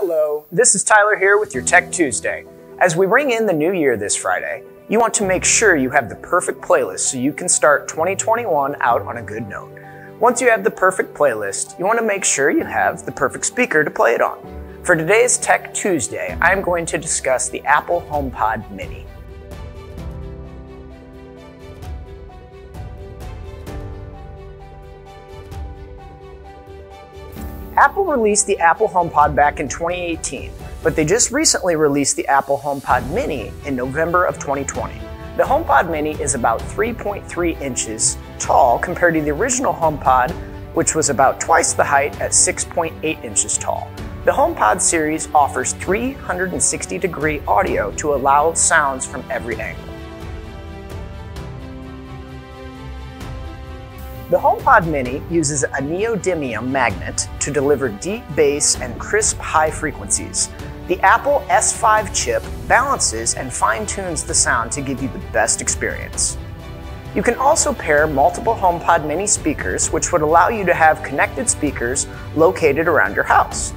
Hello, this is Tyler here with your Tech Tuesday. As we ring in the new year this Friday, you want to make sure you have the perfect playlist so you can start 2021 out on a good note. Once you have the perfect playlist, you want to make sure you have the perfect speaker to play it on. For today's Tech Tuesday, I am going to discuss the Apple HomePod Mini. Apple released the Apple HomePod back in 2018, but they just recently released the Apple HomePod Mini in November of 2020. The HomePod Mini is about 3.3 inches tall compared to the original HomePod, which was about twice the height at 6.8 inches tall. The HomePod series offers 360-degree audio to allow sounds from every angle. The HomePod Mini uses a neodymium magnet to deliver deep bass and crisp high frequencies. The Apple S5 chip balances and fine-tunes the sound to give you the best experience. You can also pair multiple HomePod Mini speakers, which would allow you to have connected speakers located around your house.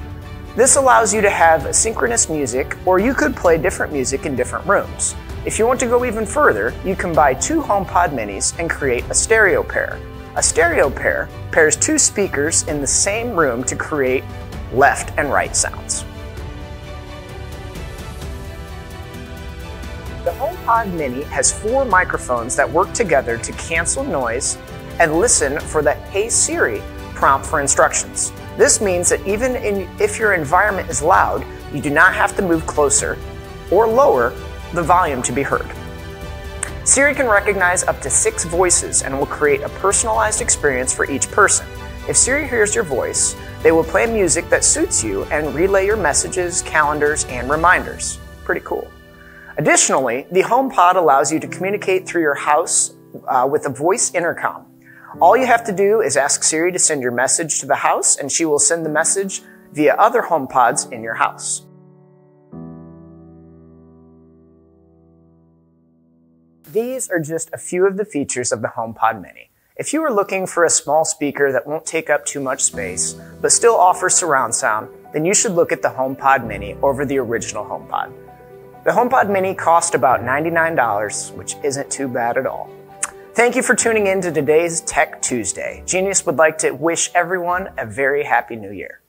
This allows you to have synchronous music, or you could play different music in different rooms. If you want to go even further, you can buy two HomePod Minis and create a stereo pair. A stereo pair pairs two speakers in the same room to create left and right sounds. The HomePod Mini has 4 microphones that work together to cancel noise and listen for the "Hey Siri" prompt for instructions. This means that even if your environment is loud, you do not have to move closer or lower the volume to be heard. Siri can recognize up to 6 voices and will create a personalized experience for each person. If Siri hears your voice, they will play music that suits you and relay your messages, calendars, and reminders. Pretty cool. Additionally, the HomePod allows you to communicate through your house with a voice intercom. All you have to do is ask Siri to send your message to the house, and she will send the message via other HomePods in your house. These are just a few of the features of the HomePod Mini. If you are looking for a small speaker that won't take up too much space, but still offers surround sound, then you should look at the HomePod Mini over the original HomePod. The HomePod Mini cost about $99, which isn't too bad at all. Thank you for tuning in to today's Tech Tuesday. Genius would like to wish everyone a very happy new year.